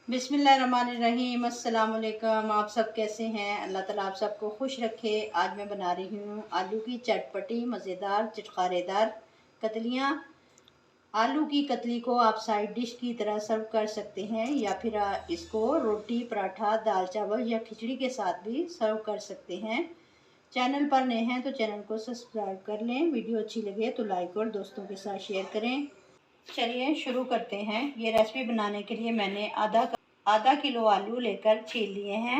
बिस्मिल्लाहिर्रहमानिर्रहीम। अस्सलाम वालेकुम। आप सब कैसे हैं? अल्लाह ताला आप सबको खुश रखे। आज मैं बना रही हूँ आलू की चटपटी मज़ेदार चटखारेदार कतलियाँ। आलू की कतली को आप साइड डिश की तरह सर्व कर सकते हैं या फिर इसको रोटी पराठा दाल चावल या खिचड़ी के साथ भी सर्व कर सकते हैं। चैनल पर नए हैं तो चैनल को सब्सक्राइब कर लें। वीडियो अच्छी लगे तो लाइक और दोस्तों के साथ शेयर करें। चलिए शुरू करते हैं। ये रेसिपी बनाने के लिए मैंने आधा किलो आलू लेकर छील लिए हैं।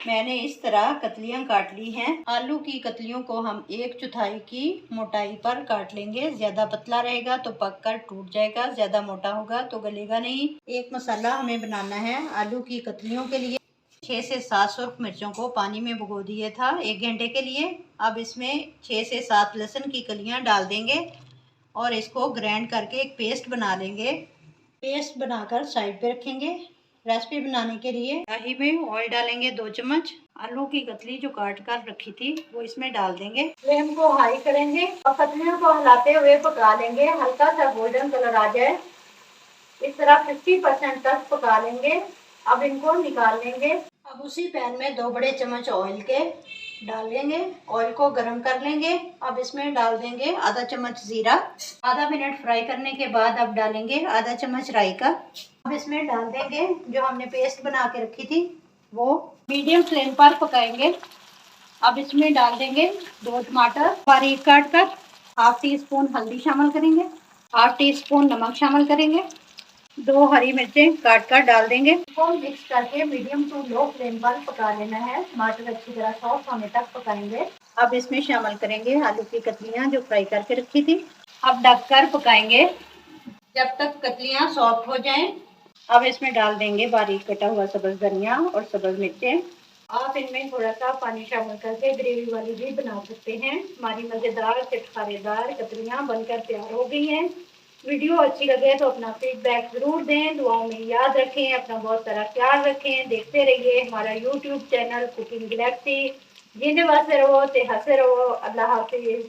मैंने इस तरह कतलियां काट ली हैं। आलू की कतलियों को हम 1/4 की मोटाई पर काट लेंगे। ज़्यादा पतला रहेगा तो पक कर टूट जाएगा, ज़्यादा मोटा होगा तो गलेगा नहीं। एक मसाला हमें बनाना है आलू की कतलियों के लिए। 6 से 7 सुर्ख मिर्चों को पानी में भिगो दिए था 1 घंटे के लिए। अब इसमें 6 से 7 लहसुन की कलियां डाल देंगे और इसको ग्राइंड करके एक पेस्ट बना लेंगे। पेस्ट बनाकर साइड पे रखेंगे। रेसिपी बनाने के लिए कढ़ाई में ऑयल डालेंगे 2 चम्मच। आलू की कतली जो काट कर रखी थी वो इसमें डाल देंगे। फ्लेम को हाई करेंगे और कतलियों को हिलाते हुए पका लेंगे। हल्का सा गोल्डन कलर आ जाए इस तरह 50% तक पका लेंगे। अब इनको निकाल लेंगे। अब उसी पैन में 2 बड़े चम्मच ऑयल के डालेंगे। ऑयल को गरम कर लेंगे। अब इसमें डाल देंगे आधा चम्मच जीरा। आधा मिनट फ्राई करने के बाद अब डालेंगे आधा चम्मच राई का। अब इसमें डाल देंगे जो हमने पेस्ट बना के रखी थी वो। मीडियम फ्लेम पर पकाएंगे। अब इसमें डाल देंगे 2 टमाटर बारीक काट कर। हाफ टी स्पून हल्दी शामिल करेंगे। हाफ टी स्पून नमक शामिल करेंगे। 2 हरी मिर्चें काट कर डाल देंगे। इसको मिक्स करके मीडियम टू लो फ्लेम पर पका लेना है। टमाटर अच्छी तरह सॉफ्ट होने तक पकाएंगे। अब इसमें शामिल करेंगे आलू की कतलियां जो फ्राई करके रखी थी। अब ढककर पकाएंगे जब तक कतलियां सॉफ्ट हो जाएं। अब इसमें डाल देंगे बारीक कटा हुआ सब्ज धनिया और सब्ज मिर्चें। आप इनमें थोड़ा सा पानी शामिल करके ग्रेवी वाली भी बना सकते हैं। हमारी मज़ेदार चटखारेदार कतलियां बनकर तैयार हो गई हैं। वीडियो अच्छी लगे तो अपना फीडबैक ज़रूर दें। दुआओं में याद रखें। अपना बहुत सारा ख्याल रखें। देखते रहिए हमारा यूट्यूब चैनल कुकिंग गैलेक्सी। जिंदे वास्ते रहो ते हंसे रहो। अल्लाह हाफिज़।